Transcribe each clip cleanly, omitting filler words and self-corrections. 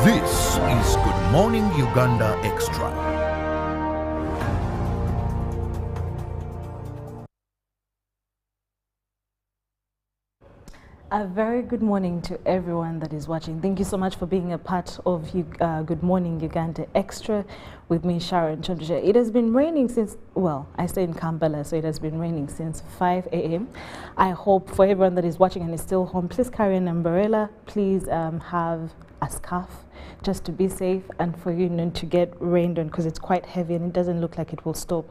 This is Good Morning Uganda Extra. A very good morning to everyone that is watching. Thank you so much for being a part of Good Morning Uganda Extra with me, Sharon Chondrusha. It has been raining since, well, I stay in Kampala, so it has been raining since 5 a.m. I hope for everyone that is watching and is still home, please carry an umbrella. Please have a scarf just to be safe and for you not to get rained on because it's quite heavy and it doesn't look like it will stop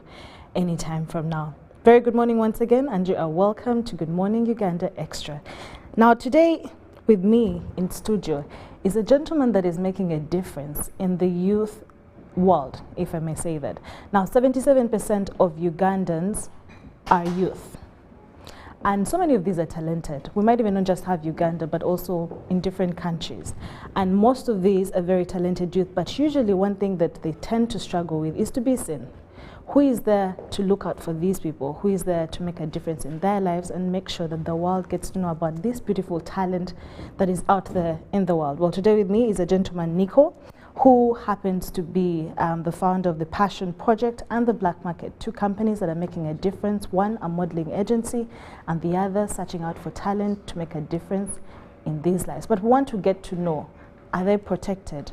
anytime from now. Very good morning once again, and you are welcome to Good Morning Uganda Extra. Now today with me in studio is a gentleman that is making a difference in the youth world, if I may say that. Now 77% of Ugandans are youth. And so many of these are talented. We might even not just have Uganda, but also in different countries. And most of these are very talented youth, but usually one thing that they tend to struggle with is to be seen. Who is there to look out for these people? Who is there to make a difference in their lives and make sure that the world gets to know about this beautiful talent that is out there in the world? Well, today with me is a gentleman, Nico, who happens to be the founder of the Passion Project and the Black Market, two companies that are making a difference. One, a modeling agency, and the other, searching out for talent to make a difference in these lives. But we want to get to know, are they protected?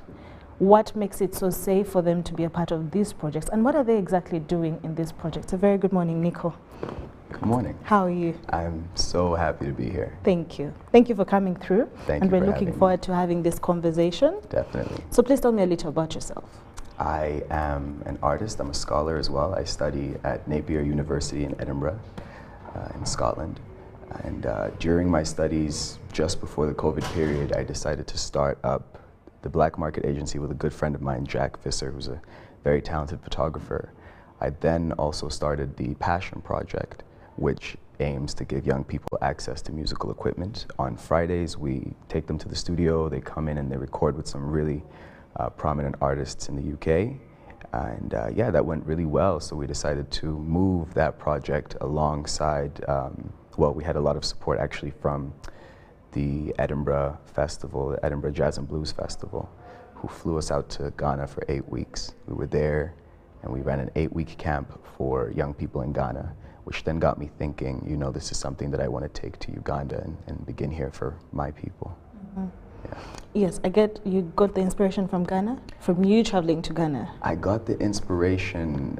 What makes it so safe for them to be a part of these projects? And what are they exactly doing in these projects? A very good morning, Nico. Good morning. How are you? I'm so happy to be here. Thank you. Thank you for coming through. Thank and you we're for looking having forward to having this conversation. Definitely. So please tell me a little about yourself. I am an artist. I'm a scholar as well. I study at Napier University in Edinburgh, in Scotland. And during my studies, just before the COVID period, I decided to start up the Black Market Agency with a good friend of mine, Jack Visser, who's a very talented photographer. I then also started the Passion Project, which aims to give young people access to musical equipment. On Fridays, we take them to the studio, they come in and they record with some really prominent artists in the UK. And yeah, that went really well, so we decided to move that project alongside, well, we had a lot of support actually from the Edinburgh Festival, the Edinburgh Jazz and Blues Festival, who flew us out to Ghana for 8 weeks. We were there and we ran an 8-week camp for young people in Ghana, which then got me thinking, you know, this is something that I want to take to Uganda and begin here for my people. Mm-hmm. Yeah. Yes, I get you got the inspiration from Ghana, from you traveling to Ghana. I got the inspiration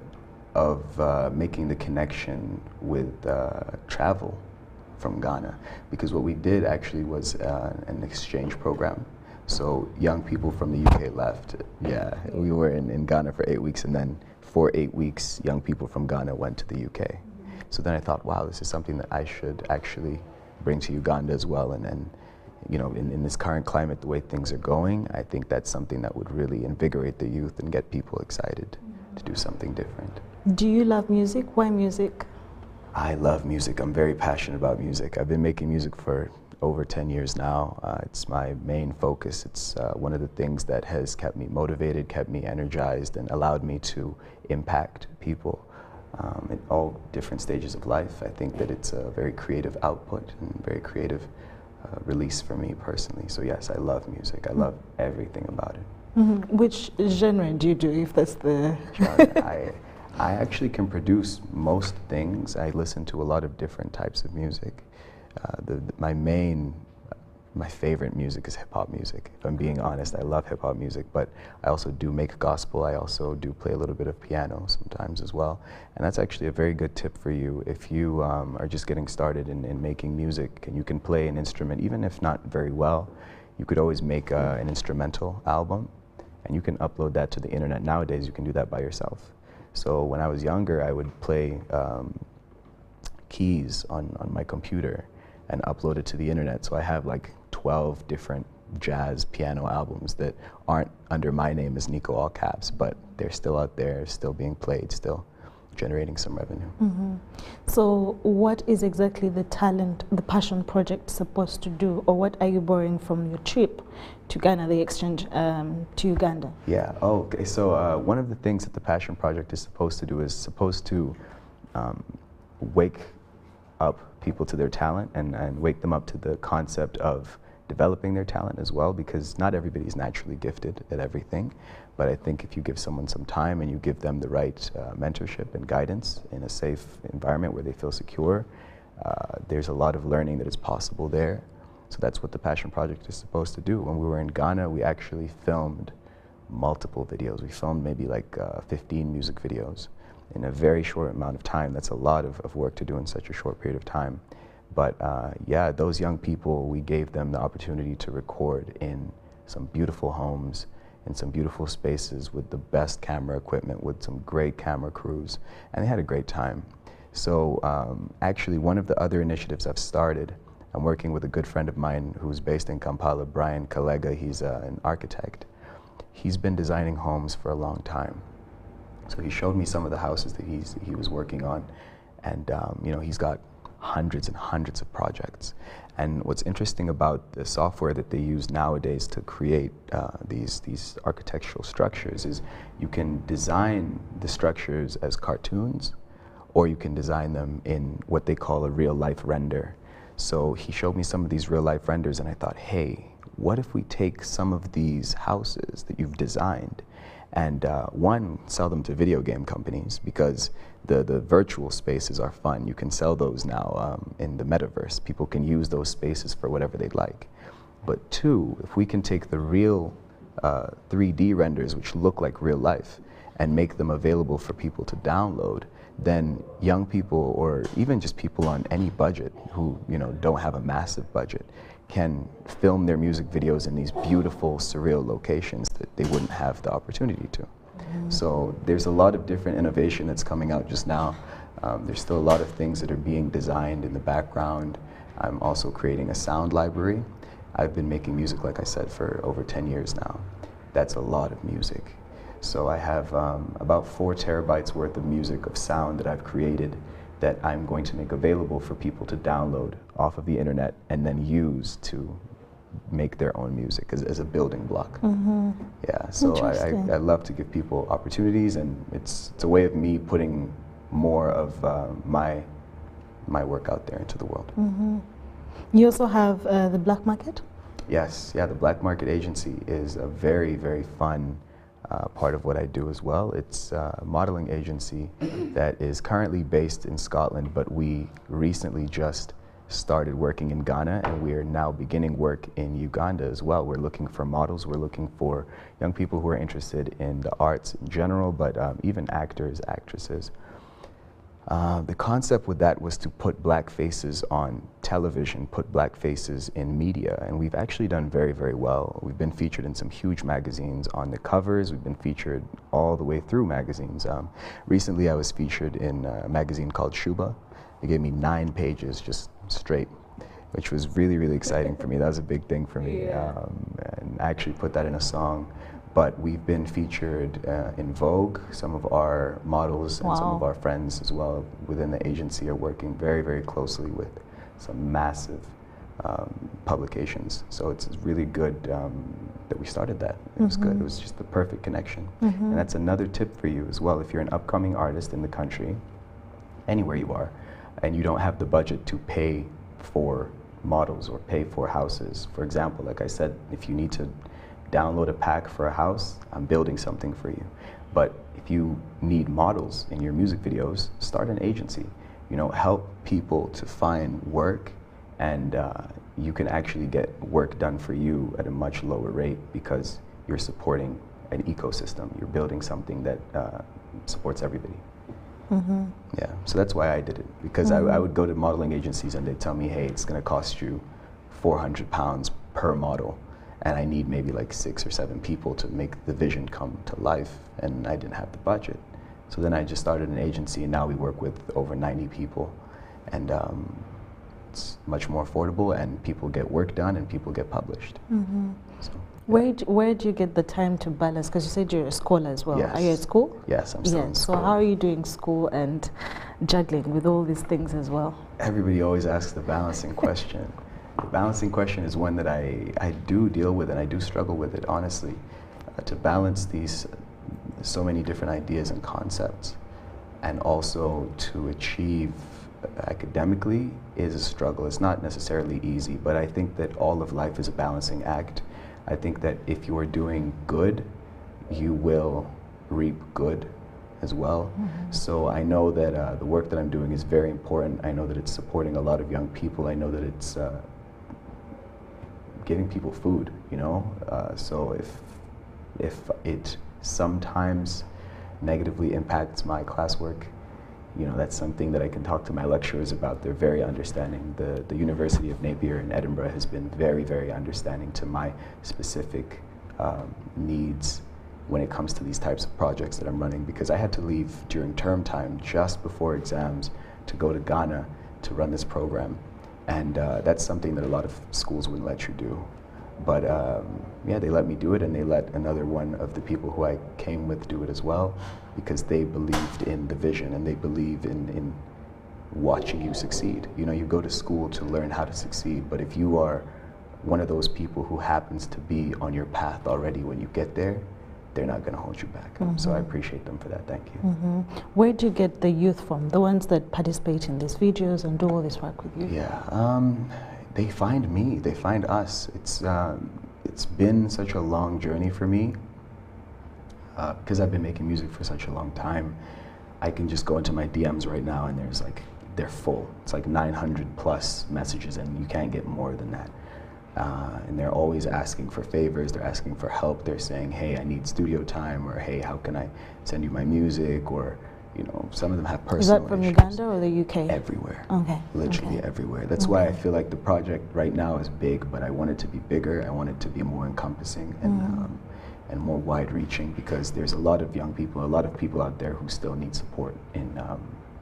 of making the connection with travel from Ghana, because what we did actually was an exchange program. So young people from the UK left. Yeah, we were in Ghana for 8 weeks, and then for 8 weeks, young people from Ghana went to the UK. So then I thought, wow, this is something that I should actually bring to Uganda as well. And you know, in this current climate, the way things are going, I think that's something that would really invigorate the youth and get people excited to do something different. Do you love music? Why music? I love music. I'm very passionate about music. I've been making music for over 10 years now. It's my main focus. It's one of the things that has kept me motivated, kept me energized, and allowed me to impact people in all different stages of life. I think that it's a very creative output and very creative release for me personally. So yes, I love music. I love everything about it. Mm-hmm. Which genre do you do, if that's the... I actually can produce most things. I listen to a lot of different types of music. My favorite music is hip-hop music. If I'm being honest, I love hip-hop music, but I also do make gospel. I also do play a little bit of piano sometimes as well. And that's actually a very good tip for you if you are just getting started in making music, and you can play an instrument, even if not very well. You could always make an instrumental album, and you can upload that to the internet. Nowadays, you can do that by yourself. So when I was younger, I would play keys on my computer and upload it to the internet. So I have like 12 different jazz piano albums that aren't under my name as Nico, all caps, but they're still out there, still being played, still generating some revenue. Mm-hmm. So what is exactly the Passion Project supposed to do, or what are you borrowing from your trip to Ghana, the exchange to Uganda? Yeah, okay, so one of the things that the Passion Project is supposed to do is wake up people to their talent and wake them up to the concept of developing their talent as well, because not everybody's naturally gifted at everything. But I think if you give someone some time and you give them the right mentorship and guidance in a safe environment where they feel secure, there's a lot of learning that is possible there. So that's what the Passion Project is supposed to do. When we were in Ghana, we actually filmed multiple videos. We filmed maybe like 15 music videos in a very short amount of time. That's a lot of work to do in such a short period of time. But yeah, those young people, we gave them the opportunity to record in some beautiful homes, in some beautiful spaces with the best camera equipment, with some great camera crews, and they had a great time. So actually, one of the other initiatives I've started, I'm working with a good friend of mine who's based in Kampala, Brian Kalega. He's an architect. He's been designing homes for a long time. So he showed me some of the houses that he was working on, and you know, he's got hundreds and hundreds of projects. And what's interesting about the software that they use nowadays to create these architectural structures is you can design the structures as cartoons, or you can design them in what they call a real-life render. So he showed me some of these real-life renders, and I thought, hey, what if we take some of these houses that you've designed and one, sell them to video game companies, because the virtual spaces are fun. You can sell those now in the metaverse. People can use those spaces for whatever they'd like. But two, if we can take the real 3D renders, which look like real life, and make them available for people to download, then young people, or even just people on any budget who, you know, don't have a massive budget, can film their music videos in these beautiful, surreal locations that they wouldn't have the opportunity to. So there's a lot of different innovation that's coming out just now. There's still a lot of things that are being designed in the background. I'm also creating a sound library. I've been making music, like I said, for over 10 years now. That's a lot of music. So I have about 4 terabytes worth of music, of sound that I've created, that I'm going to make available for people to download off of the internet and then use to make their own music as a building block. Yeah, so I love to give people opportunities, and it's a way of me putting more of my work out there into the world. You also have the Black Market? Yes, yeah, the Black Market Agency is a very, very fun part of what I do as well. It's a modeling agency that is currently based in Scotland, but we recently just started working in Ghana, and we are now beginning work in Uganda as well. We're looking for models. We're looking for young people who are interested in the arts in general, but even actors, actresses. The concept with that was to put black faces on television, put black faces in media, and we've actually done very, very well. We've been featured in some huge magazines on the covers. We've been featured all the way through magazines. Recently I was featured in a magazine called Shuba. They gave me 9 pages just straight, which was really, really exciting for me. That was a big thing for me. And I actually put that in a song. But we've been featured in Vogue. Some of our models and some of our friends as well within the agency are working very, very closely with some massive publications. So it's really good that we started that. It was good. It was just the perfect connection. And that's another tip for you as well. If you're an upcoming artist in the country, anywhere you are, and you don't have the budget to pay for models or pay for houses. For example, like I said, if you need to download a pack for a house, I'm building something for you. But if you need models in your music videos, start an agency. You know, help people to find work, and you can actually get work done for you at a much lower rate because you're supporting an ecosystem. You're building something that supports everybody. Yeah, so that's why I did it, because I would go to modeling agencies and they'd tell me, hey, it's gonna cost you £400 per model, and I need maybe like 6 or 7 people to make the vision come to life, and I didn't have the budget. So then I just started an agency, and now we work with over 90 people, and it's much more affordable, and people get work done, and people get published. So, Where do you get the time to balance? Because you said you're a scholar as well. Yes. Are you at school? Yes, I'm still in So school. how are you doing school and juggling with all these things as well? Everybody always asks the balancing question. The balancing question is one that I do deal with, and I do struggle with it, honestly. To balance these so many different ideas and concepts, and also to achieve academically is a struggle. It's not necessarily easy, but I think that all of life is a balancing act. I think that if you are doing good, you will reap good as well. So I know that the work that I'm doing is very important. I know that it's supporting a lot of young people. I know that it's giving people food, you know? So if it sometimes negatively impacts my classwork, you know, that's something that I can talk to my lecturers about. They're very understanding. The University of Napier in Edinburgh has been very, very understanding to my specific needs when it comes to these types of projects that I'm running, because I had to leave during term time just before exams to go to Ghana to run this program. And that's something that a lot of schools wouldn't let you do. But yeah, they let me do it, and they let another one of the people who I came with do it as well, because they believed in the vision and they believe in watching you succeed. You know, you go to school to learn how to succeed, but if you are one of those people who happens to be on your path already when you get there, they're not going to hold you back. So I appreciate them for that. Thank you. Where do you get the youth from? The ones that participate in these videos and do all this work with you? Yeah, they find me. They find us. It's been such a long journey for me because I've been making music for such a long time. I can just go into my DMs right now and there's like, they're full. It's like 900 plus messages, and you can't get more than that. And they're always asking for favors, they're asking for help, they're saying, hey, I need studio time, or hey, how can I send you my music, or, you know, some of them have personal issues. Is that from Uganda or the UK? Everywhere. Okay. Literally everywhere. That's why I feel like the project right now is big, but I want it to be bigger, I want it to be more encompassing and more wide-reaching, because there's a lot of young people, a lot of people out there who still need support in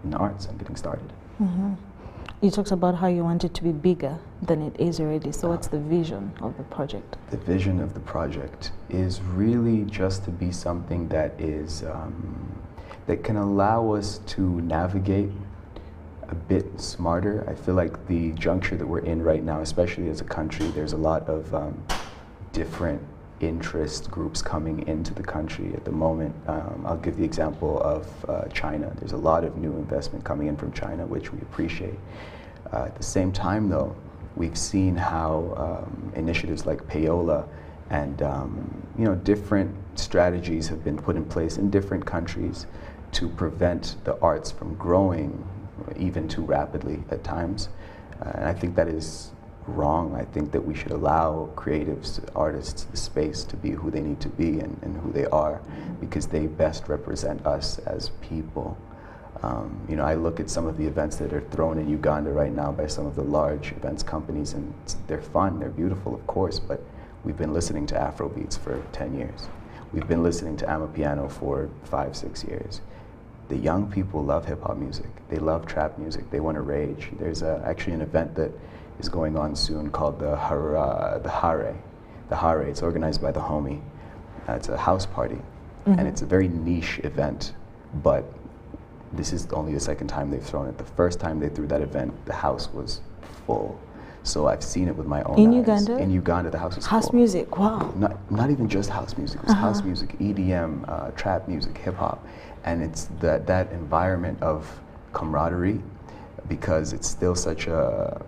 the arts and getting started. You talked about how you want it to be bigger than it is already. So what's the vision of the project? The vision of the project is really just to be something that is that can allow us to navigate a bit smarter. I feel like the juncture that we're in right now, especially as a country, there's a lot of different interest groups coming into the country at the moment. I'll give the example of China. There's a lot of new investment coming in from China, which we appreciate. At the same time, though, we've seen how initiatives like Payola and you know, different strategies have been put in place in different countries to prevent the arts from growing even too rapidly at times. And I think that is wrong. I think that we should allow creatives, artists, the space to be who they need to be and who they are, because they best represent us as people. You know, I look at some of the events that are thrown in Uganda right now by some of the large events companies, and they're fun, they're beautiful, of course, but we've been listening to Afrobeats for 10 years. We've been listening to Amapiano for 5-6 years. The young people love hip-hop music. They love trap music. They want to rage. There's actually an event that is going on soon called the Hare. It's organized by the Homie. It's a house party, and it's a very niche event, but this is only the second time they've thrown it. The first time they threw that event, the house was full. So I've seen it with my own eyes. In Uganda? In Uganda, the house was House full. music, wow. Not even just house music. It was house music, EDM, trap music, hip hop, and it's that environment of camaraderie, because it's still such a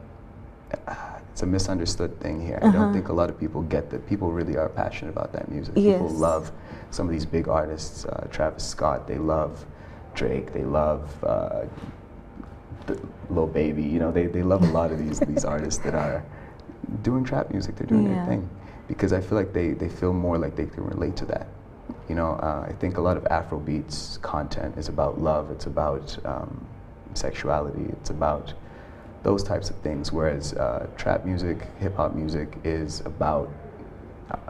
it's a misunderstood thing here. I don't think a lot of people get that people really are passionate about that music. Yes. People love some of these big artists, Travis Scott, they love Drake, they love Lil Baby, you know, they love a lot of these artists that are doing trap music, they're doing their thing. Because I feel like they feel more like they can relate to that. You know, I think a lot of Afrobeats content is about love, it's about sexuality, it's about those types of things, whereas trap music, hip-hop music is about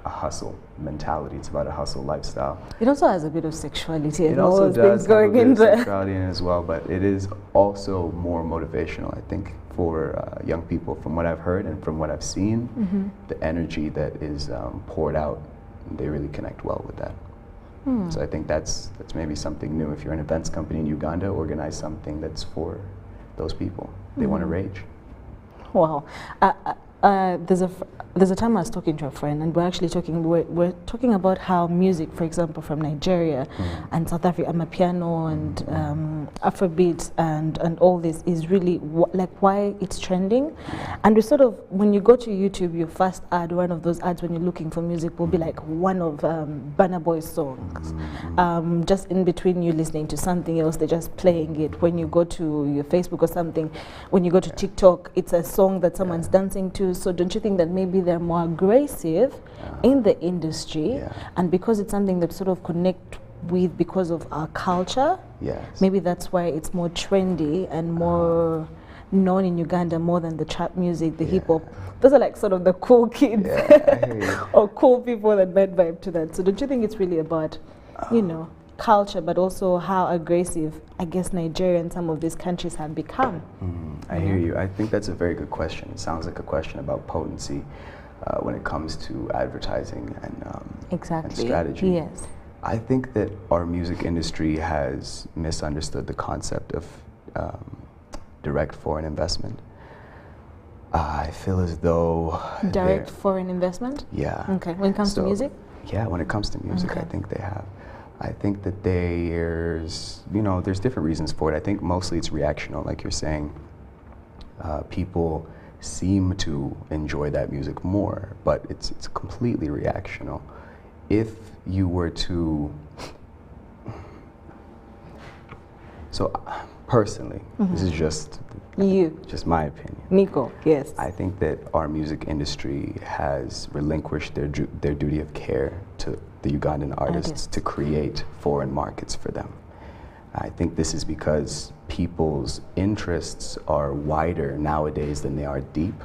a hustle mentality. It's about a hustle lifestyle. It also has a bit of sexuality and it all also those does things going have a in bit of there. sexuality in it as well, but it is also more motivational, I think, for young people. From what I've heard and from what I've seen, the energy that is poured out, they really connect well with that. So I think that's maybe something new. If you're an events company in Uganda, organize something that's for those people. They want to rage. Wow. There's a time I was talking to a friend, and we're talking about how music, for example, from Nigeria and South Africa, Amapiano and Afrobeats and all this is really like why it's trending. And we sort of, when you go to YouTube, your first ad, one of those ads when you're looking for music will be like one of Burna Boy's songs. Just in between you listening to something else, they're just playing it. When you go to your Facebook or something, when you go to TikTok, it's a song that someone's dancing to. So don't you think that maybe they're more aggressive in the industry, and because it's something that sort of connect with because of our culture, maybe that's why it's more trendy and more known in Uganda more than the trap music, the hip hop. Those are like sort of the cool kids or cool people that might vibe to that. So don't you think it's really about, you know, culture, but also how aggressive, I guess, Nigeria and some of these countries have become? I hear you. I think that's a very good question. It sounds like a question about potency when it comes to advertising and strategy. Yes. I think that our music industry has misunderstood the concept of direct foreign investment. I feel as though direct foreign investment? Yeah. Okay. When it comes to music? Yeah, when it comes to music, I think they have. I think that there's different reasons for it. I think mostly it's reactional, like you're saying. People seem to enjoy that music more, but it's completely reactional. If you were to, personally, this is just my opinion. Nico, yes. I think that our music industry has relinquished their duty of care to the Ugandan artists to create foreign markets for them. I think this is because people's interests are wider nowadays than they are deep.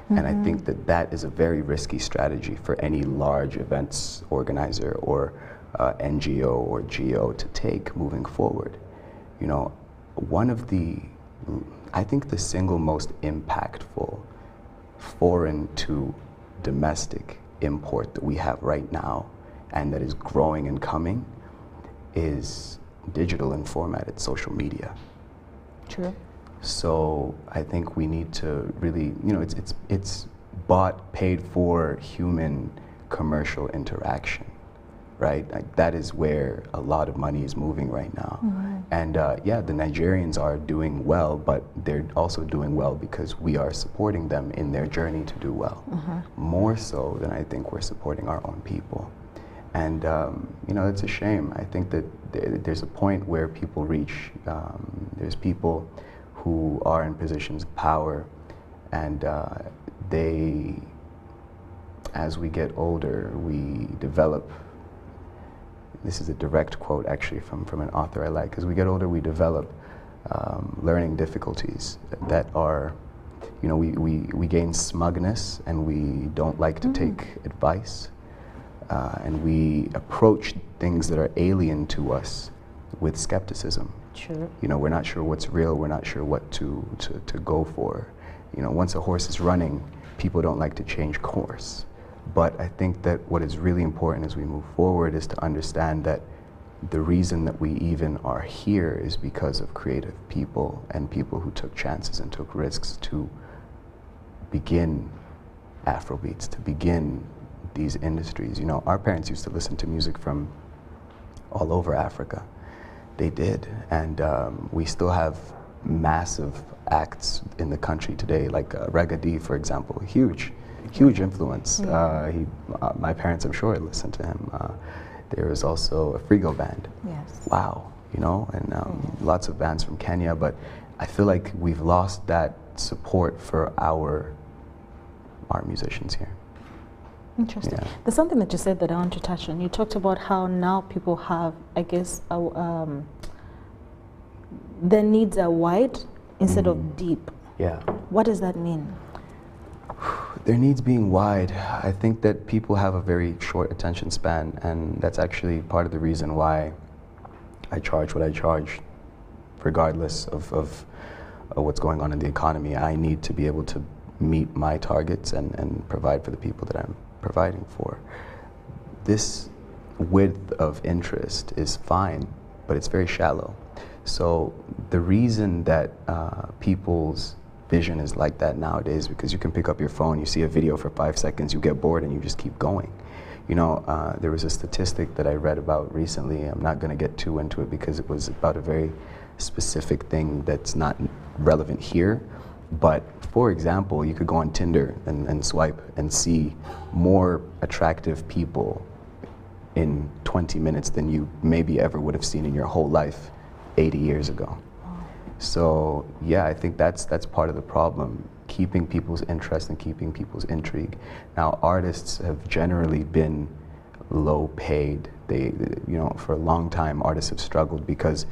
And I think that that is a very risky strategy for any large events organizer or NGO or GO to take moving forward. You know, I think the single most impactful foreign to domestic import that we have right now and that is growing and coming is digital and formatted social media. True. So I think we need to really, it's bought, paid for human commercial interaction, right? Like that is where a lot of money is moving right now. And the Nigerians are doing well, but they're also doing well because we are supporting them in their journey to do well, more so than I think we're supporting our own people. And it's a shame. I think that there's a point where people reach, there's people who are in positions of power, and as we get older, we develop, this is a direct quote actually from an author I like, as we get older we develop learning difficulties that are, we gain smugness and we don't like to take advice. And we approach things that are alien to us with skepticism. Sure. We're not sure what's real, we're not sure what to go for. Once a horse is running, people don't like to change course. But I think that what is really important as we move forward is to understand that the reason that we even are here is because of creative people and people who took chances and took risks to begin Afrobeats, to begin these industries. Our parents used to listen to music from all over Africa. They did, and we still have massive acts in the country today, like Reggae D, for example, huge influence. My parents, I'm sure, listened to him. There was also a Frigo band. Yes. Wow, and lots of bands from Kenya, but I feel like we've lost that support for our musicians here. Interesting. Yeah. There's something that you said that I want to touch on. You talked about how now people have, I guess, their needs are wide instead of deep. Yeah. What does that mean? Their needs being wide, I think that people have a very short attention span, and that's actually part of the reason why I charge what I charge, regardless of what's going on in the economy. I need to be able to meet my targets and provide for the people that I'm providing for. This width of interest is fine, but it's very shallow. So the reason that people's vision is like that nowadays, because you can pick up your phone, you see a video for 5 seconds, you get bored and you just keep going. You know, there was a statistic that I read about recently. I'm not going to get too into it because it was about a very specific thing that's not relevant here. But for example, you could go on Tinder and swipe and see more attractive people in 20 minutes than you maybe ever would have seen in your whole life 80 years ago. So yeah, I think that's part of the problem, keeping people's interest and keeping people's intrigue. Now, artists have generally been low paid. They, you know, for a long time, artists have struggled because,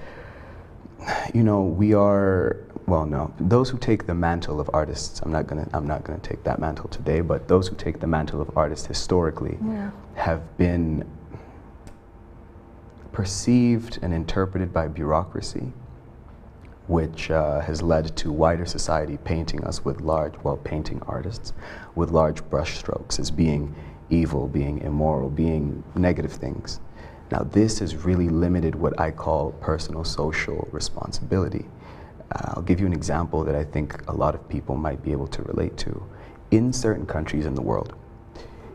you know, we are, well, no, those who take the mantle of artists, I'm not gonna take that mantle today, but those who take the mantle of artists historically have been perceived and interpreted by bureaucracy, which has led to wider society painting us with painting artists with large brushstrokes as being evil, being immoral, being negative things. Now, this has really limited what I call personal social responsibility. I'll give you an example that I think a lot of people might be able to relate to. In certain countries in the world,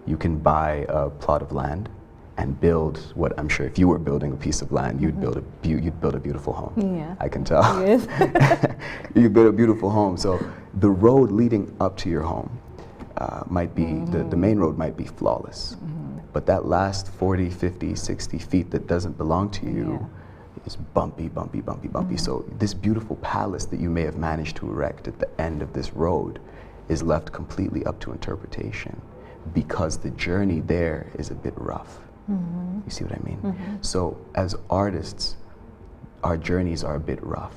you can buy a plot of land and build what I'm sure if you were building a piece of land, you'd build a beautiful home. Yeah, I can tell. Yes. You build a beautiful home. So the road leading up to your home might be, the main road might be flawless. But that last 40, 50, 60 feet that doesn't belong to you is bumpy, bumpy, bumpy, bumpy. So this beautiful palace that you may have managed to erect at the end of this road is left completely up to interpretation because the journey there is a bit rough. You see what I mean? So as artists, our journeys are a bit rough.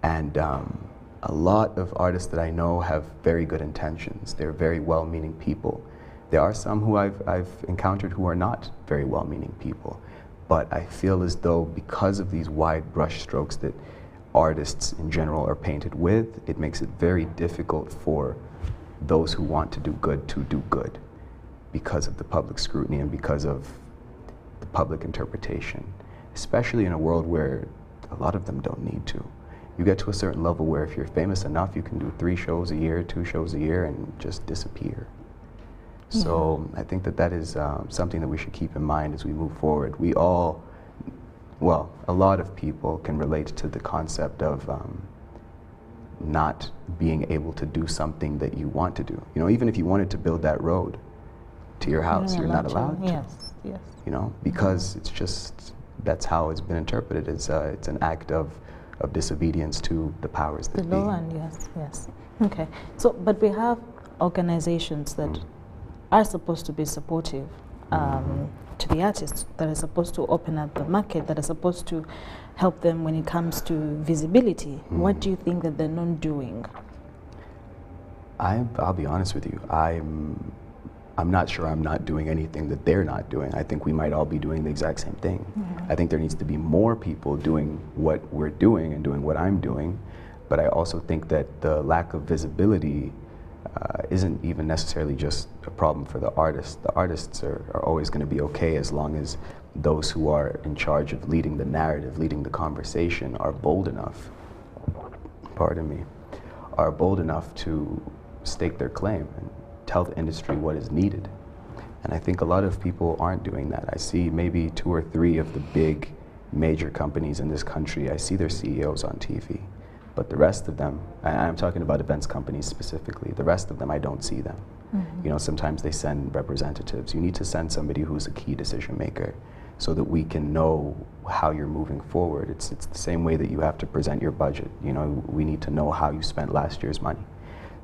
And a lot of artists that I know have very good intentions. They're very well-meaning people. There are some who I've encountered who are not very well-meaning people. But I feel as though because of these wide brush strokes that artists in general are painted with, it makes it very difficult for those who want to do good because of the public scrutiny and because of the public interpretation, especially in a world where a lot of them don't need to. You get to a certain level where if you're famous enough, you can do 3 shows a year, 2 shows a year, and just disappear. So I think that is something that we should keep in mind as we move forward. We all, well, a lot of people can relate to the concept of not being able to do something that you want to do. You know, even if you wanted to build that road to your house, you're not allowed to. Yes, yes. You know, because it's just, that's how it's been interpreted. It's an act of disobedience to the powers that be. The law, and yes. Okay, so, but we have organizations that are supposed to be supportive to the artists, that are supposed to open up the market, that are supposed to help them when it comes to visibility. What do you think that they're not doing? I'll be honest with you. I'm not sure I'm not doing anything that they're not doing. I think we might all be doing the exact same thing. I think there needs to be more people doing what we're doing and doing what I'm doing. But I also think that the lack of visibility isn't even necessarily just a problem for the artists. The artists are always going to be okay as long as those who are in charge of leading the narrative, leading the conversation, are bold enough, are bold enough to stake their claim and tell the industry what is needed. And I think a lot of people aren't doing that. I see maybe 2 or 3 of the big major companies in this country, I see their CEOs on TV. But the rest of them, I'm talking about events companies specifically, the rest of them, I don't see them. You know, sometimes they send representatives. You need to send somebody who's a key decision maker so that we can know how you're moving forward. It's the same way that you have to present your budget. You know, we need to know how you spent last year's money.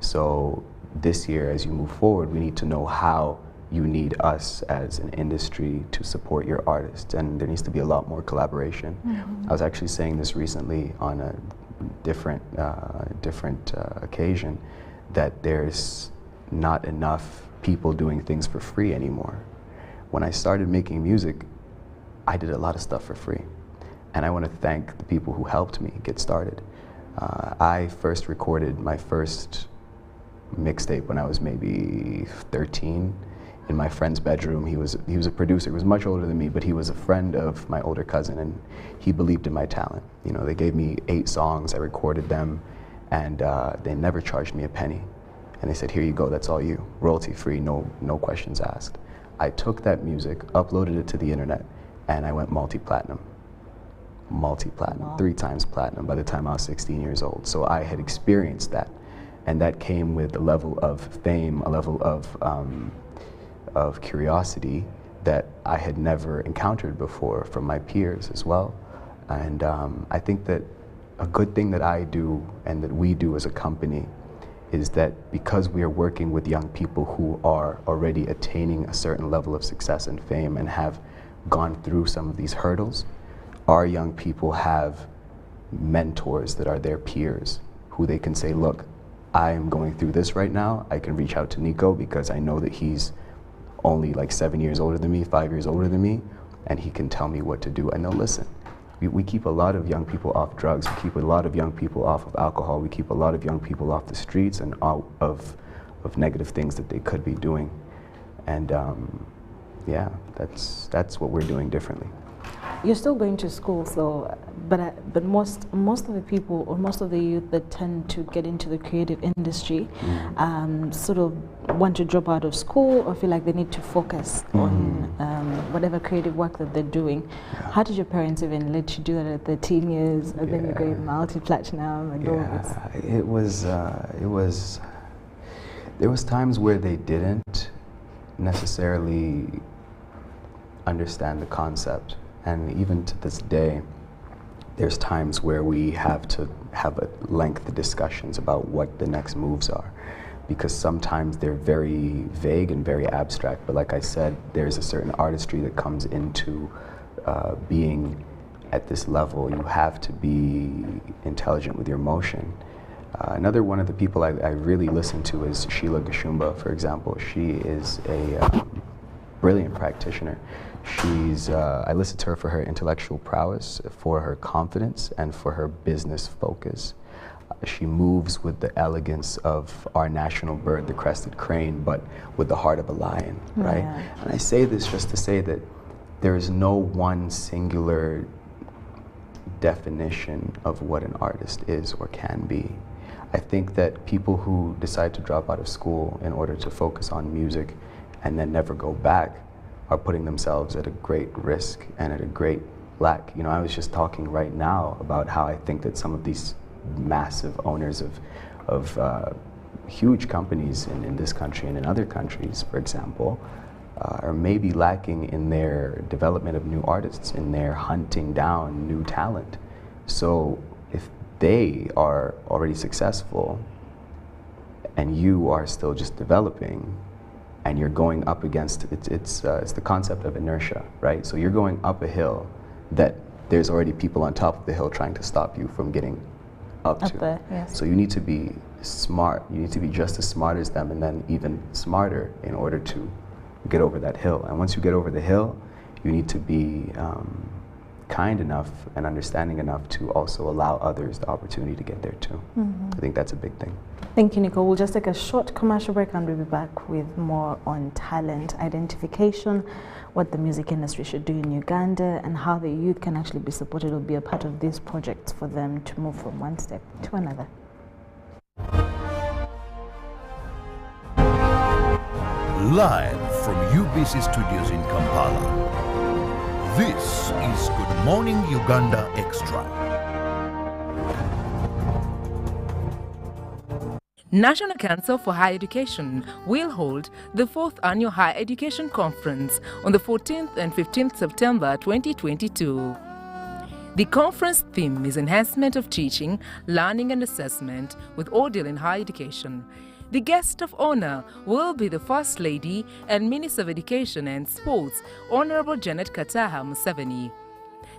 So this year, as you move forward, we need to know how you need us as an industry to support your artists, and there needs to be a lot more collaboration. I was actually saying this recently on a different occasion, that there's not enough people doing things for free anymore. When I started making music, I did a lot of stuff for free, and I want to thank the people who helped me get started. I first recorded my first mixtape when I was maybe 13 in my friend's bedroom. He was a producer. He was much older than me, but he was a friend of my older cousin, and he believed in my talent. You know, they gave me 8 songs. I recorded them, and they never charged me a penny. And they said, here you go, that's all you, royalty free, no questions asked. I took that music, uploaded it to the internet, and I went multi-platinum. Wow. 3 times platinum by the time I was 16 years old. So I had experienced that, and that came with a level of fame, a level of curiosity that I had never encountered before from my peers as well. And I think that a good thing that I do and that we do as a company is that because we are working with young people who are already attaining a certain level of success and fame and have gone through some of these hurdles, our young people have mentors that are their peers who they can say, look, I am going through this right now. I can reach out to Nico because I know that he's only like 7 years older than me, 5 years older than me, and he can tell me what to do, and they'll listen. We keep a lot of young people off drugs. We keep a lot of young people off of alcohol. We keep a lot of young people off the streets and out of negative things that they could be doing. And yeah, that's what we're doing differently. You're still going to school, so but most of the people or most of the youth that tend to get into the creative industry sort of want to drop out of school or feel like they need to focus on whatever creative work that they're doing. Yeah. How did your parents even let you do that at 13 years and then you're going multi-platinum and all this? It was there was times where they didn't necessarily understand the concept. And even to this day, there's times where we have to have lengthy discussions about what the next moves are, because sometimes they're very vague and very abstract. But like I said, there's a certain artistry that comes into being at this level. You have to be intelligent with your emotion. Another one of the people I really listen to is Sheila Gashumba, for example. She is a brilliant practitioner. I listen to her for her intellectual prowess, for her confidence, and for her business focus. She moves with the elegance of our national bird, the crested crane, but with the heart of a lion, right? Yeah. And I say this just to say that there is no one singular definition of what an artist is or can be. I think that people who decide to drop out of school in order to focus on music and then never go back are putting themselves at a great risk and at a great lack. You know, I was just talking right now about how I think that some of these massive owners of huge companies in this country and in other countries, for example, are maybe lacking in their development of new artists, in their hunting down new talent. So if they are already successful and you are still just developing, and you're going up against, it's the concept of inertia, right? So you're going up a hill that there's already people on top of the hill trying to stop you from getting up to. There, yes. So you need to be smart. You need to be just as smart as them and then even smarter in order to get over that hill. And once you get over the hill, you need to be kind enough and understanding enough to also allow others the opportunity to get there too. I think that's a big thing. Thank you, Nico. We'll just take a short commercial break and we'll be back with more on talent identification, what the music industry should do in Uganda, and how the youth can actually be supported or be a part of these projects for them to move from one step to another. Live from UBC Studios in Kampala, this is Good Morning Uganda Extra. National Council for Higher Education will hold the 4th Annual Higher Education Conference on the 14th and 15th September 2022. The conference theme is Enhancement of Teaching, Learning and Assessment with Ordeal in Higher Education. The guest of honor will be the First Lady and Minister of Education and Sports, Honorable Janet Kataha Museveni.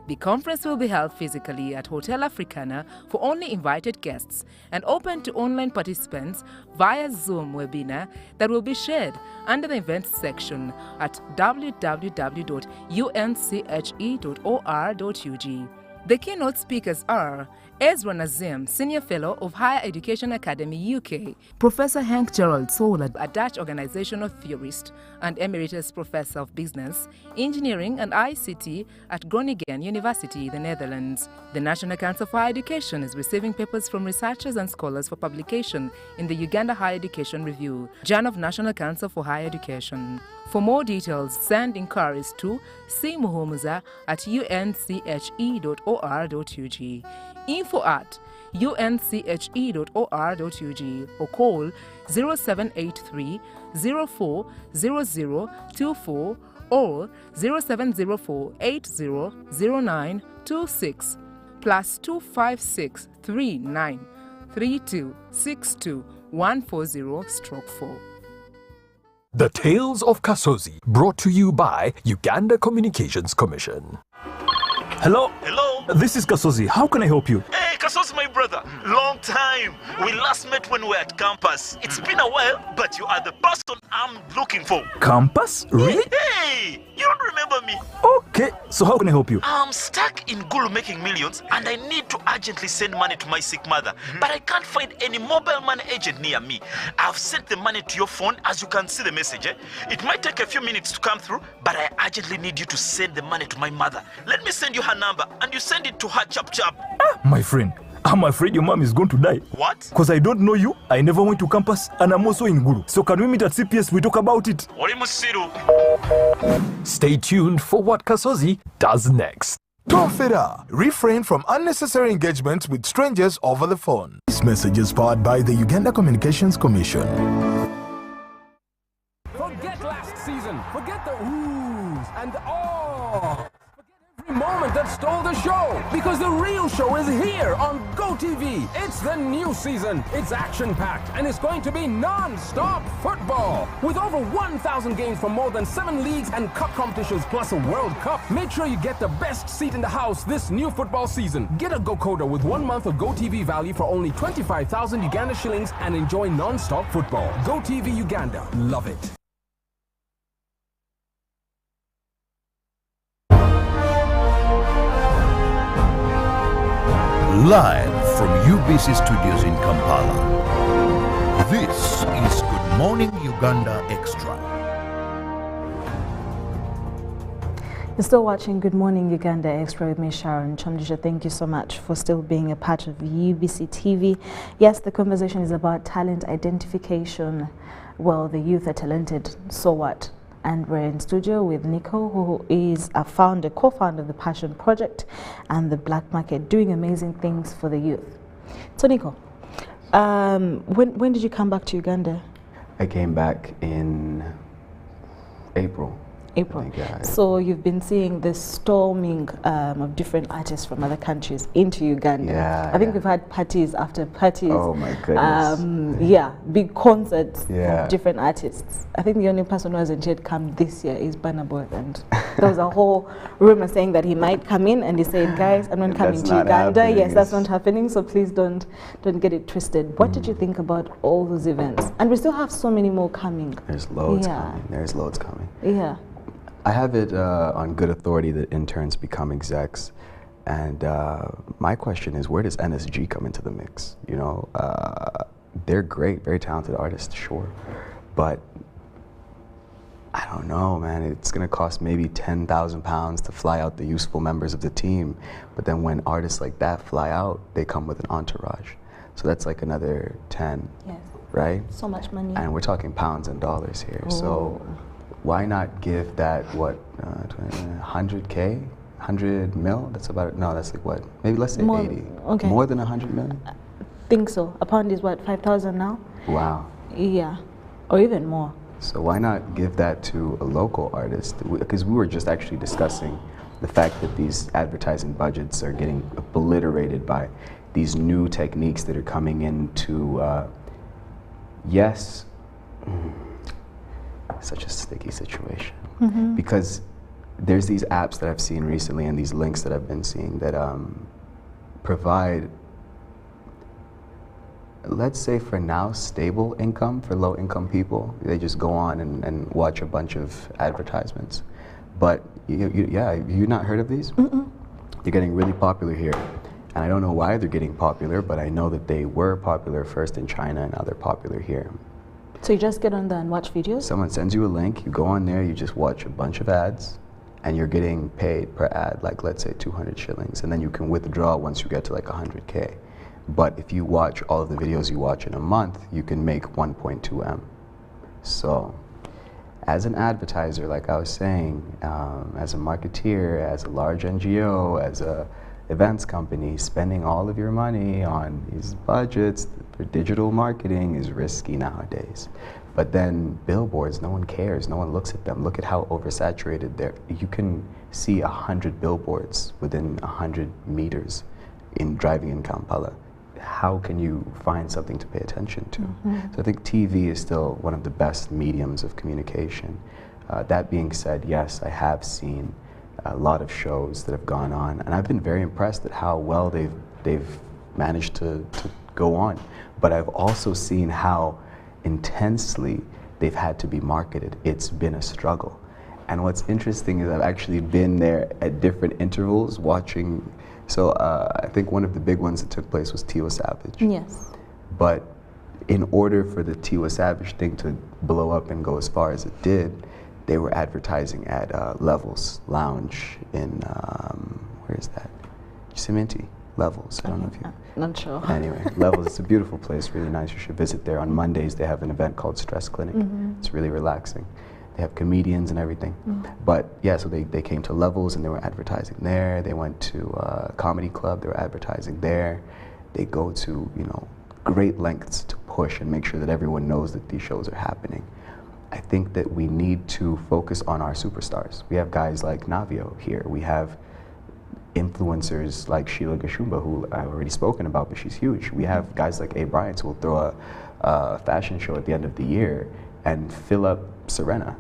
The conference will be held physically at Hotel Africana for only invited guests and open to online participants via Zoom webinar that will be shared under the events section at www.unche.or.ug. The keynote speakers are Ezra Nazim, Senior Fellow of Higher Education Academy UK, Professor Henk Gerald Sola, a Dutch organizational theorist and Emeritus Professor of Business, Engineering and ICT at Groningen University, the Netherlands. The National Council for Higher Education is receiving papers from researchers and scholars for publication in the Uganda Higher Education Review, Journal of National Council for Higher Education. For more details, send inquiries to cmuhumuza@unche.or.ug, info@unche.or.ug, or call 0783 040024 or 0704 800926 plus 256 39 32 62 140/4. The Tales of Kasozi, brought to you by Uganda Communications Commission. Hello? Hello? This is Kasozi. How can I help you? Hey, Kasos, my brother. Long time. We last met when we were at campus. It's been a while, but you are the person I'm looking for. Campus? Really? Hey, you don't remember me? Okay, so how can I help you? I'm stuck in Gulu making millions, and I need to urgently send money to my sick mother. But I can't find any mobile money agent near me. I've sent the money to your phone, as you can see the message. It might take a few minutes to come through, but I urgently need you to send the money to my mother. Let me send you her number, and you send it to her chap. My friend, I'm afraid your mom is going to die. What? Because I don't know you, I never went to campus, and I'm also in Gulu. So can we meet at CPS, we talk about it? Stay tuned for what Kasozi does next. Tofera. Refrain from unnecessary engagements with strangers over the phone. This message is powered by the Uganda Communications Commission. Forget last season. Forget the oohs and the ahs. Every moment that stole the show, because the real show is here on GoTV. It's the new season. It's action-packed, and it's going to be non-stop football. With over 1,000 games from more than 7 leagues and cup competitions, plus a World Cup. Make sure you get the best seat in the house this new football season. Get a GoCoder with 1 month of GoTV value for only 25,000 Uganda shillings and enjoy non-stop football. GoTV Uganda. Love it. Live from UBC Studios in Kampala, this is Good Morning Uganda Extra. You're still watching Good Morning Uganda Extra with me, Sharon Chondisha. Thank you so much for still being a part of UBC TV. Yes, the conversation is about talent identification. Well, the youth are talented, so what? And we're in studio with Nico, who is a co-founder of the Passion Project and the Black Market, doing amazing things for the youth. So Nico, when did you come back to Uganda? I came back in April. So you've been seeing this storming of different artists from other countries into Uganda. Yeah, I think we've had parties after parties. Oh my goodness. Big concerts of different artists. I think the only person who hasn't yet come this year is Burna Boy, and there was a whole rumor saying that he might come in, and he said, guys, I'm not coming to Uganda. Yes, that's not happening, so please don't get it twisted. What did you think about all those events? And we still have so many more coming. There's loads coming. There's loads coming. Yeah. I have it on good authority that interns become execs, and my question is, where does NSG come into the mix? You know, they're great, very talented artists, sure, but I don't know, man. It's gonna cost maybe £10,000 to fly out the useful members of the team, but then when artists like that fly out, they come with an entourage, so that's like another 10, right? So much money. And we're talking pounds and dollars here, so. Why not give that, 100K, 100 mil? That's about, no, that's like what? Maybe let's say 80. Okay. More than 100 million? I think so. A pound is what, 5,000 now? Wow. Yeah, or even more. So why not give that to a local artist? Because we were just actually discussing the fact that these advertising budgets are getting obliterated by these new techniques that are coming into, such a sticky situation, because there's these apps that I've seen recently and these links that I've been seeing that provide, let's say for now, stable income for low income people. They just go on and watch a bunch of advertisements. But you've not heard of these? They're getting really popular here. And I don't know why they're getting popular, but I know that they were popular first in China and now they're popular here. So you just get on there and watch videos? Someone sends you a link, you go on there, you just watch a bunch of ads, and you're getting paid per ad, like let's say 200 shillings, and then you can withdraw once you get to like 100K. But if you watch all of the videos you watch in a month, you can make 1.2 M. So as an advertiser, like I was saying, as a marketeer, as a large NGO, as a events company, spending all of your money on these budgets for digital marketing is risky nowadays. But then billboards, no one cares, no one looks at them. Look at how oversaturated they're. You can see 100 billboards within 100 meters in driving in Kampala. How can you find something to pay attention to? So I think TV is still one of the best mediums of communication. That being said, yes, I have seen a lot of shows that have gone on, and I've been very impressed at how well they've managed to go on. But I've also seen how intensely they've had to be marketed. It's been a struggle. And what's interesting is I've actually been there at different intervals watching. So I think one of the big ones that took place was Tiwa Savage. Yes. But in order for the Tiwa Savage thing to blow up and go as far as it did, they were advertising at Levels Lounge in, where is that? Cementi, Levels, I don't know if you... Not sure. Anyway, Levels, it's a beautiful place, really nice. You should visit there. On Mondays, they have an event called Stress Clinic. It's really relaxing. They have comedians and everything. But yeah, so they came to Levels and they were advertising there. They went to a comedy club, they were advertising there. They go to, you know, great lengths to push and make sure that everyone knows that these shows are happening. I think that we need to focus on our superstars. We have guys like Navio here. We have influencers like Sheila Gashumba, who I've already spoken about, but she's huge. We have guys like A. Bryant, who will throw a fashion show at the end of the year and fill up Serena.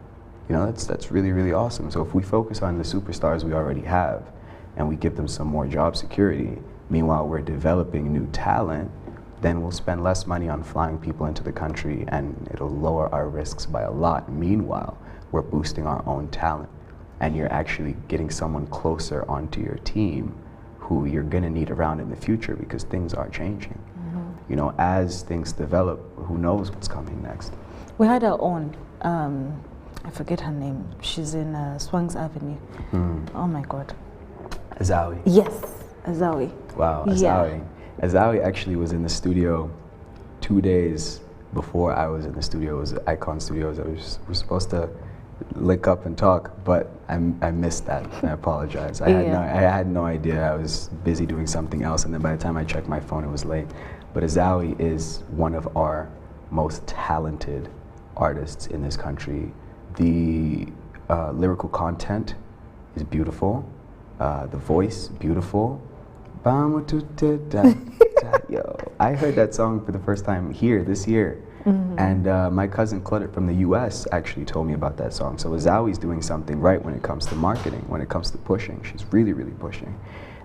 You know, that's really, really awesome. So if we focus on the superstars we already have and we give them some more job security, meanwhile we're developing new talent, then we'll spend less money on flying people into the country and it'll lower our risks by a lot. Meanwhile, we're boosting our own talent and you're actually getting someone closer onto your team who you're gonna need around in the future because things are changing. You know, as things develop, who knows what's coming next. We had our own, I forget her name. She's in Swangs Avenue. Oh my God. Azawi. Yes, Azawi. Wow, Azawi. Azawi actually was in the studio 2 days before I was in the studio. It was Icon Studios. We were supposed to link up and talk, but I missed that. I apologize. I had no idea. I was busy doing something else, and then by the time I checked my phone, it was late. But Azawi is one of our most talented artists in this country. The lyrical content is beautiful. The voice, beautiful. Yo, I heard that song for the first time here this year. And my cousin Claudette from the US actually told me about that song. So Azawi's doing something right when it comes to marketing, when it comes to pushing. She's really, really pushing.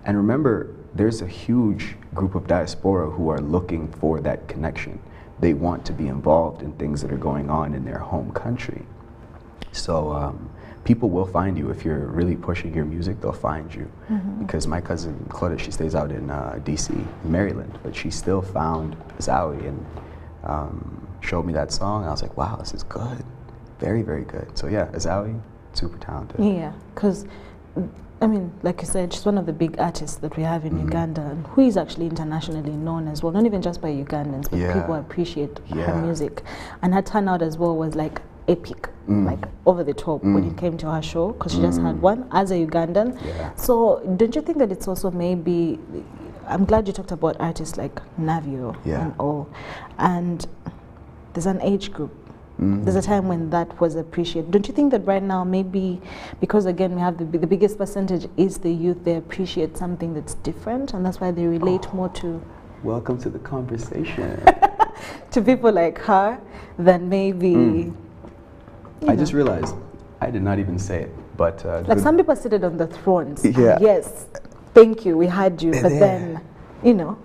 And remember, there's a huge group of diaspora who are looking for that connection. They want to be involved in things that are going on in their home country. So people will find you. If you're really pushing your music, they'll find you. Because my cousin Claudette, she stays out in DC, Maryland, but she still found Azawi and showed me that song. And I was like, wow, this is good. Very, very good. So yeah, Azawi, super talented. Yeah, because I mean, like you said, she's one of the big artists that we have in Uganda, and who is actually internationally known as well, not even just by Ugandans, but people appreciate her music. And her turnout as well was like epic, like over the top when it came to her show, because she just had one as a Ugandan. So don't you think that it's also maybe, I'm glad you talked about artists like Navio and all, and there's an age group. There's a time when that was appreciated. Don't you think that right now, maybe because again we have the biggest percentage is the youth, they appreciate something that's different, and that's why they relate more to. Welcome to the conversation. To people like her, than maybe. I just realized I did not even say it, but like some people seated on the thrones. Yeah. Yes, thank you, we had you, but then, you know.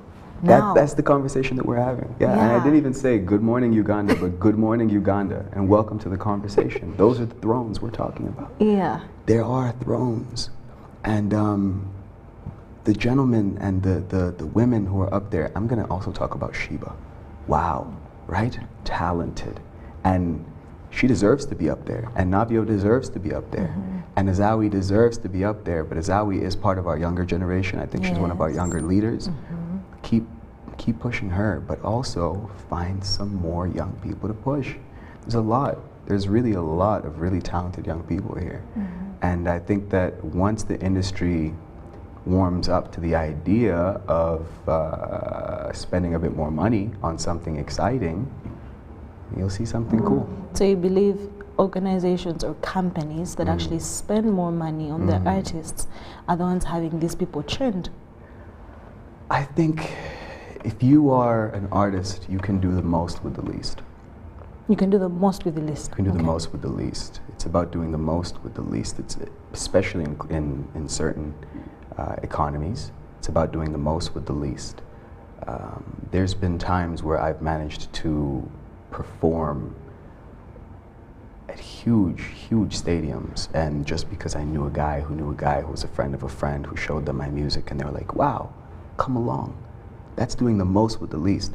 That's the conversation that we're having. Yeah, and I didn't even say good morning Uganda, but good morning Uganda, and welcome to the conversation. Those are the thrones we're talking about. Yeah. There are thrones, and the gentlemen and the women who are up there, I'm going to also talk about Sheba. Wow, right? Talented. And she deserves to be up there, and Navio deserves to be up there, and Azawi deserves to be up there, but Azawi is part of our younger generation. I think she's one of our younger leaders. Keep pushing her, but also find some more young people to push. There's really a lot of really talented young people here. And I think that once the industry warms up to the idea of spending a bit more money on something exciting, you'll see something cool. So you believe organizations or companies that actually spend more money on their artists are the ones having these people trend? I think if you are an artist, you can do the most with the least. You can do the most with the least. You can do the most with the least. It's about doing the most with the least. It's especially in certain economies. It's about doing the most with the least. There's been times where I've managed to perform at huge stadiums, and just because I knew a guy who knew a guy who was a friend of a friend who showed them my music, and they were like, wow, come along. That's doing the most with the least.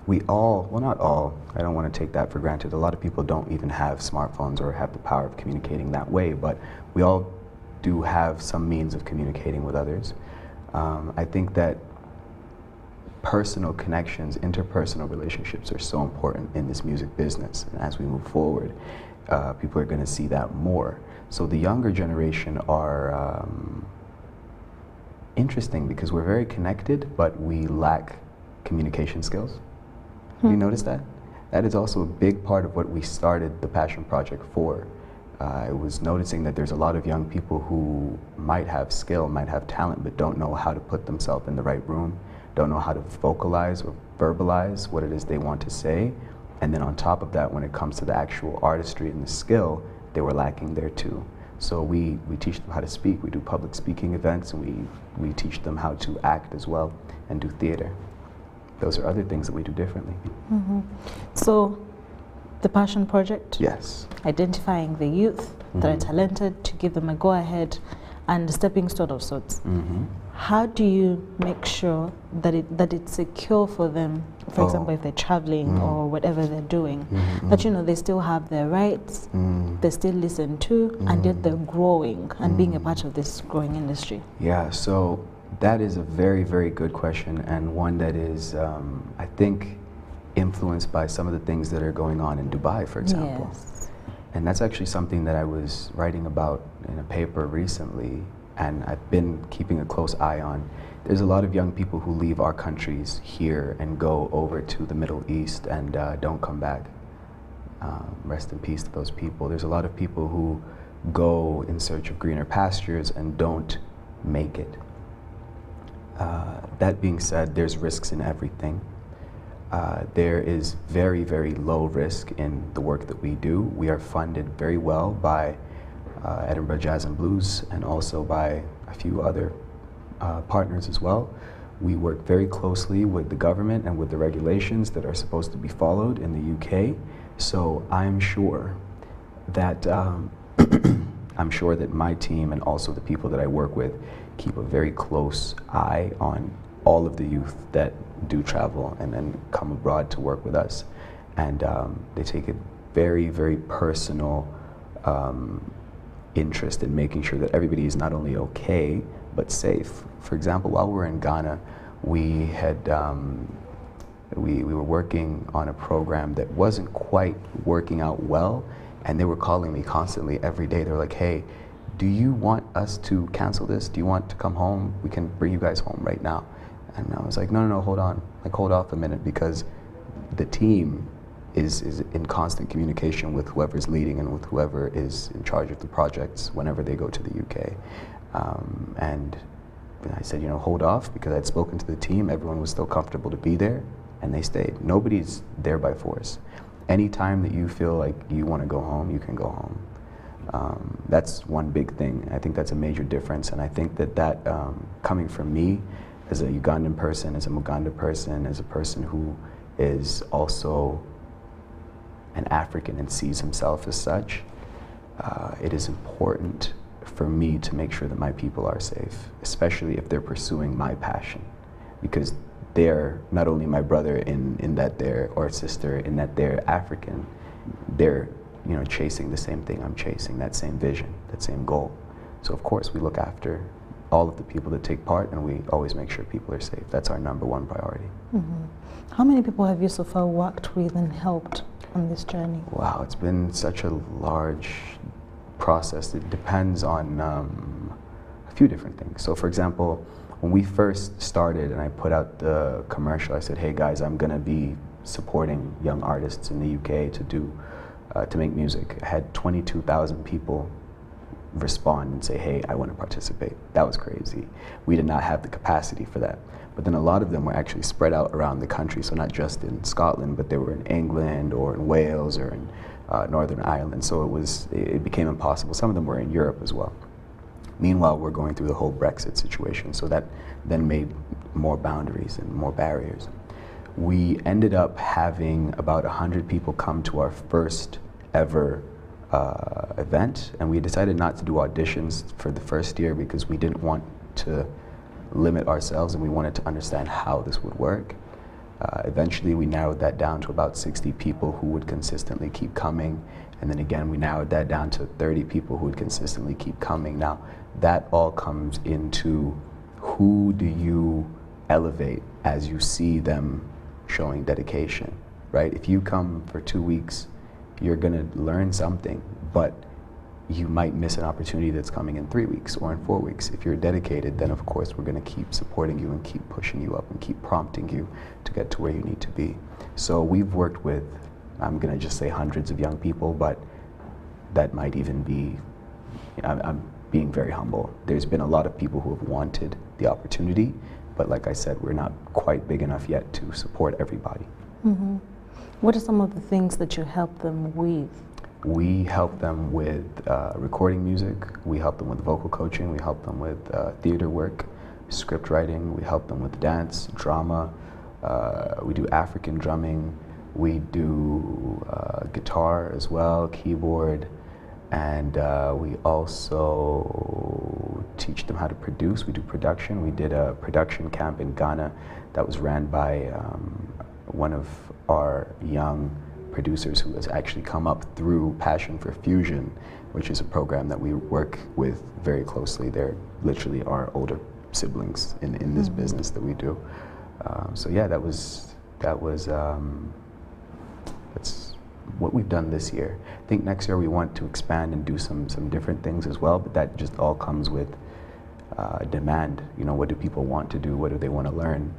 We all, well, not all, I don't want to take that for granted. A lot of people don't even have smartphones or have the power of communicating that way, but we all do have some means of communicating with others. I think that personal connections, interpersonal relationships are so important in this music business. And as we move forward, people are going to see that more. So the younger generation are interesting because we're very connected, but we lack communication skills. Have you noticed that? That is also a big part of what we started the Passion Project for. I was noticing that there's a lot of young people who might have skill, might have talent, but don't know how to put themselves in the right room, don't know how to vocalize or verbalize what it is they want to say. And then on top of that, when it comes to the actual artistry and the skill, they were lacking there too. So we teach them how to speak. We do public speaking events, and we teach them how to act as well and do theater. Those are other things that we do differently. So the Passion Project? Yes. Identifying the youth that are talented, to give them a go-ahead and a stepping stone of sorts. How do you make sure that it's secure for them, for example, if they're traveling or whatever they're doing, that they still have their rights, they're still listened to, and yet they're growing and being a part of this growing industry? Yeah, so that is a very, very good question, and one that is, I think, influenced by some of the things that are going on in Dubai, for example. Yes. And that's actually something that I was writing about in a paper recently, and I've been keeping a close eye on. There's a lot of young people who leave our countries here and go over to the Middle East and don't come back. Rest in peace to those people. There's a lot of people who go in search of greener pastures and don't make it. That being said, there's risks in everything. There is very, very low risk in the work that we do. We are funded very well by Edinburgh Jazz and Blues, and also by a few other partners as well. We work very closely with the government and with the regulations that are supposed to be followed in the UK. So I'm sure that my team and also the people that I work with keep a very close eye on all of the youth that do travel and then come abroad to work with us. And they take a very, very personal interest in making sure that everybody is not only okay, but safe. For example, while we were in Ghana, we had we were working on a program that wasn't quite working out well, and they were calling me constantly every day. They were like, hey, do you want us to cancel this? Do you want to come home? We can bring you guys home right now. And I was like, no, hold on. Like, hold off a minute, because the team is in constant communication with whoever's leading and with whoever is in charge of the projects whenever they go to the UK. And I said, hold off, because I'd spoken to the team. Everyone was still comfortable to be there, and they stayed. Nobody's there by force. Anytime that you feel like you want to go home, you can go home. That's one big thing. I think that's a major difference, and I think that coming from me as a Ugandan person, as a Muganda person, as a person who is also an African and sees himself as such, it is important for me to make sure that my people are safe, especially if they're pursuing my passion, because they're not only my brother in that they're, or sister in that they're African, they're, you know, chasing the same thing I'm chasing, that same vision, that same goal. So of course we look after all of the people that take part, and we always make sure people are safe. That's our #1 priority. How many people have you so far worked with and helped on this journey? Wow, it's been such a large process. It depends on a few different things. So for example, when we first started and I put out the commercial, I said, hey guys, I'm gonna be supporting young artists in the UK to make music. I had 22,000 people respond and say, hey, I want to participate. That was crazy. We did not have the capacity for that. But then a lot of them were actually spread out around the country, so not just in Scotland, but they were in England or in Wales or in Northern Ireland. So it became impossible. Some of them were in Europe as well. Meanwhile, we're going through the whole Brexit situation, so that then made more boundaries and more barriers. We ended up having about 100 people come to our first ever event, and we decided not to do auditions for the first year because we didn't want to limit ourselves, and we wanted to understand how this would work. Eventually we narrowed that down to about 60 people who would consistently keep coming, and then again we narrowed that down to 30 people who would consistently keep coming. Now that all comes into who do you elevate as you see them showing dedication, right? If you come for 2 weeks, you're gonna learn something, but you might miss an opportunity that's coming in 3 weeks or in 4 weeks. If you're dedicated, then of course we're gonna keep supporting you and keep pushing you up and keep prompting you to get to where you need to be. So we've worked with, I'm gonna just say hundreds of young people, but that might even be, I'm being very humble. There's been a lot of people who have wanted the opportunity, but like I said, we're not quite big enough yet to support everybody. What are some of the things that you help them with? We help them with recording music, we help them with vocal coaching, we help them with theater work, script writing, we help them with dance, drama, we do African drumming, we do guitar as well, keyboard, and we also teach them how to produce. We do production. We did a production camp in Ghana that was ran by one of our young producers who has actually come up through Passion for Fusion, which is a program that we work with very closely. They're literally our older siblings in this business that we do. So yeah, that's what we've done this year. I think next year we want to expand and do some different things as well, but that just all comes with demand. You know, what do people want to do? What do they want to learn?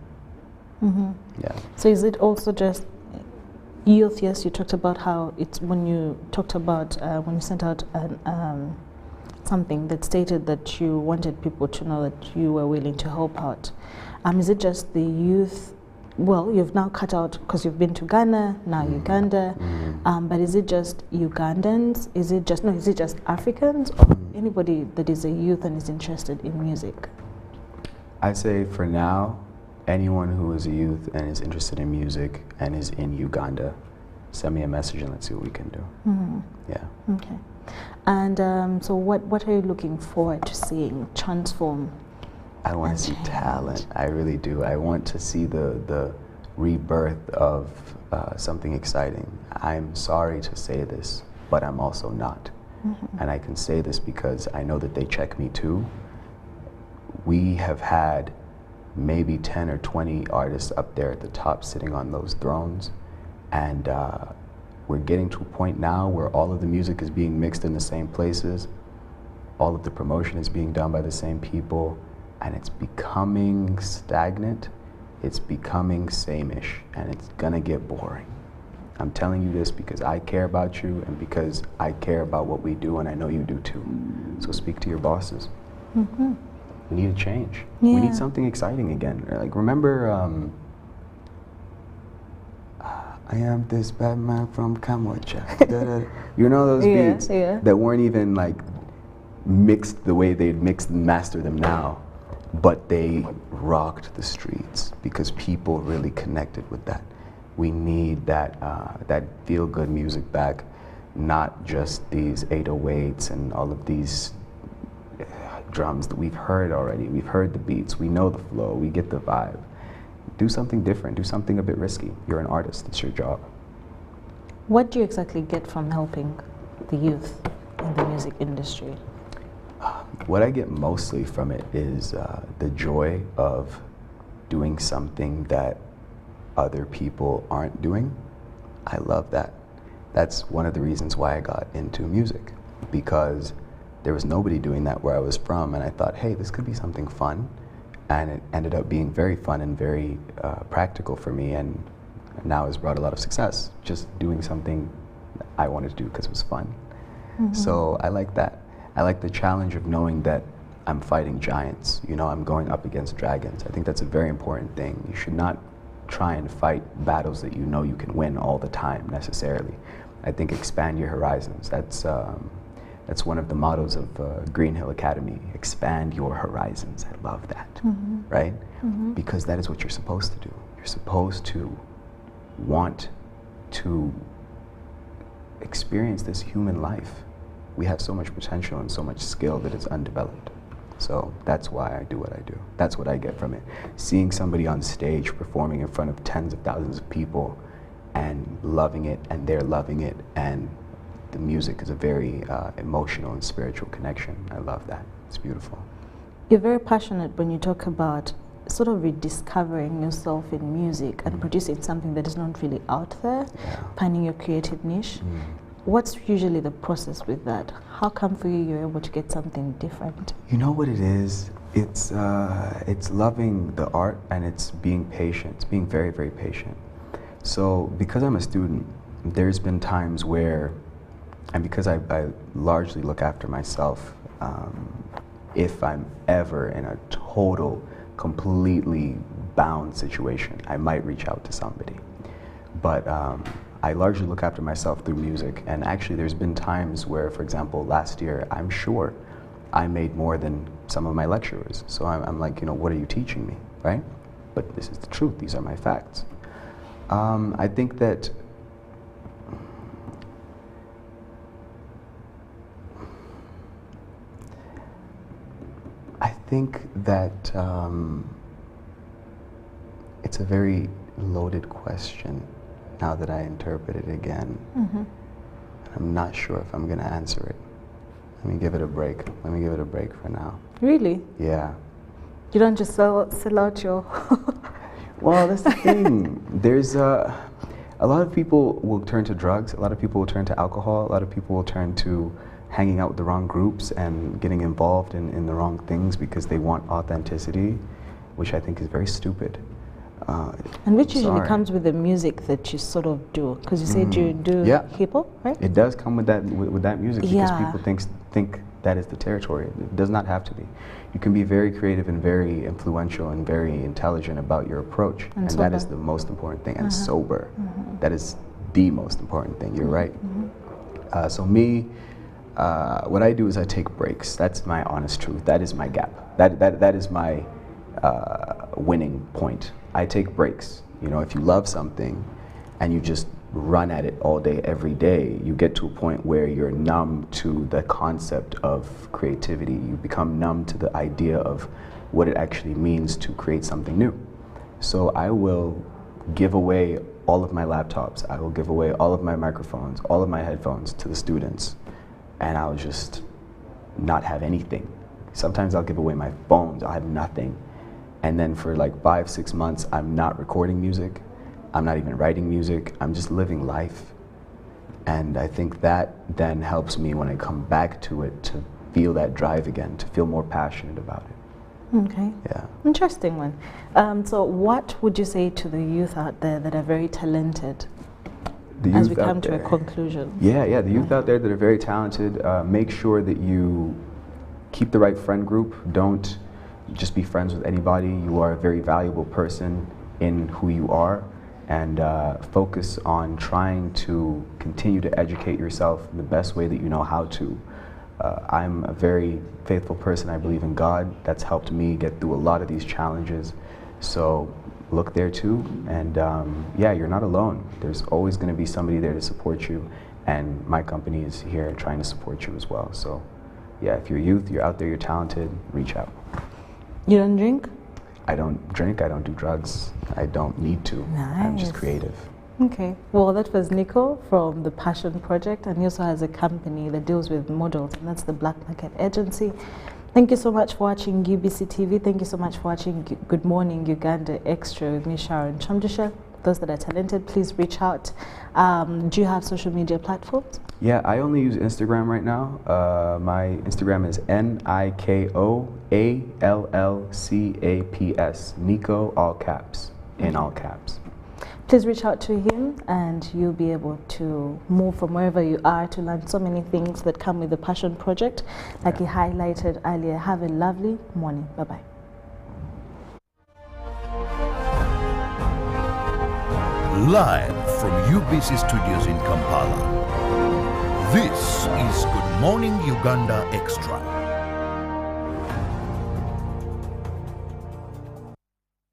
Yeah. So is it also just youth? Yes, you talked about how it's when you talked about when you sent out something that stated that you wanted people to know that you were willing to help out. Is it just the youth? Well, you've now cut out because you've been to Ghana, now Uganda, but is it just Ugandans? Is it just Africans, or anybody that is a youth and is interested in music? I say for now, anyone who is a youth and is interested in music and is in Uganda, send me a message and let's see what we can do. Yeah. Okay. And so what are you looking forward to seeing transform? I want to see talent. I really do. I want to see the rebirth of something exciting. I'm sorry to say this, but I'm also not. And I can say this because I know that they check me too. We have had maybe 10 or 20 artists up there at the top sitting on those thrones, and we're getting to a point now where all of the music is being mixed in the same places, all of the promotion is being done by the same people, and it's becoming stagnant, it's becoming same-ish, and it's gonna get boring. I'm telling you this because I care about you and because I care about what we do, and I know you do too. So speak to your bosses. We need a change. Yeah. We need something exciting again. Like, remember, I am this bad man from Kambodsha. You know those beats that weren't even like mixed the way they'd mixed and master them now, but they rocked the streets because people really connected with that. We need that that feel-good music back, not just these 808s and all of these drums that we've heard already. We've heard the beats, we know the flow, we get the vibe. Do something different, do something a bit risky. You're an artist, it's your job. What do you exactly get from helping the youth in the music industry? What I get mostly from it is the joy of doing something that other people aren't doing. I love that. That's one of the reasons why I got into music, because there was nobody doing that where I was from, and I thought, hey, this could be something fun, and it ended up being very fun and very practical for me, and now has brought a lot of success, just doing something I wanted to do because it was fun. Mm-hmm. So I like that. I like the challenge of knowing that I'm fighting giants, you know, I'm going up against dragons. I think that's a very important thing. You should not try and fight battles that you know you can win all the time necessarily. I think expand your horizons. That's one of the mottos of Green Hill Academy, expand your horizons. I love that, mm-hmm. right? Mm-hmm. Because that is what you're supposed to do. You're supposed to want to experience this human life. We have so much potential and so much skill that is undeveloped. So that's why I do what I do. That's what I get from it. Seeing somebody on stage performing in front of tens of thousands of people and loving it, and they're loving it, and the music is a very emotional and spiritual connection. I love that. It's beautiful. You're very passionate when you talk about sort of rediscovering yourself in music and producing something that is not really out there, finding your creative niche. What's usually the process with that? How come for you you're able to get something different? You know what it is? It's loving the art, and it's being patient. It's being very, very patient. So because I'm a student, there's been times where, and because I largely look after myself, if I'm ever in a total, completely bound situation, I might reach out to somebody. But I largely look after myself through music, and actually there's been times where, for example, last year, I'm sure I made more than some of my lecturers. So I'm like, you know, what are you teaching me, right? But this is the truth, these are my facts. I think that it's a very loaded question now that I interpret it again. Mm-hmm. I'm not sure if I'm going to answer it. Let me give it a break. Let me give it a break for now. Really? Yeah. You don't just sell out your... Well, that's the thing. There's a lot of people will turn to drugs. A lot of people will turn to alcohol. A lot of people will turn to hanging out with the wrong groups and getting involved in the wrong things because they want authenticity, which I think is very stupid. And which usually comes with the music that you sort of do, because you said you do hip hop, right? It does come with that music because people think that is the territory. It does not have to be. You can be very creative and very influential and very intelligent about your approach, and that is the most important thing. And sober, that is the most important thing. You're right. So me, what I do is I take breaks. That's my honest truth. That is my gap. That is my winning point. I take breaks. You know, if you love something and you just run at it all day, every day, you get to a point where you're numb to the concept of creativity. You become numb to the idea of what it actually means to create something new. So I will give away all of my laptops. I will give away all of my microphones, all of my headphones to the students, and I'll just not have anything. Sometimes I'll give away my phones. I'll have nothing. And then for like 5-6 months, I'm not recording music. I'm not even writing music. I'm just living life. And I think that then helps me when I come back to it to feel that drive again, to feel more passionate about it. Okay. Yeah. Interesting one. So what would you say to the youth out there that are very talented as we come to a conclusion? Yeah, the youth out there that are very talented, make sure that you keep the right friend group. Don't just be friends with anybody. You are a very valuable person in who you are, and focus on trying to continue to educate yourself in the best way that you know how to. I'm a very faithful person. I believe in God. That's helped me get through a lot of these challenges. So look there too, and yeah, you're not alone. There's always going to be somebody there to support you, and my company is here trying to support you as well. So yeah, if you're youth, you're out there, you're talented, reach out. You don't drink? I don't drink, I don't do drugs, I don't need to. I'm just Nice. creative. Okay, well, that was Nico from the Passion Project, and he also has a company that deals with models, and that's the Black Market Agency. Thank you so much for watching UBC TV. Thank you so much for watching Good Morning Uganda Extra with me, Sharon Chamdusha. Those that are talented, please reach out. Do you have social media platforms? Yeah, I only use Instagram right now. My Instagram is NIKOALLCAPS, Nico, all caps, in all caps. Please reach out to him and you'll be able to move from wherever you are to learn so many things that come with the Passion Project. Like he highlighted earlier, have a lovely morning. Bye-bye. Live from UBC Studios in Kampala, this is Good Morning Uganda Extra.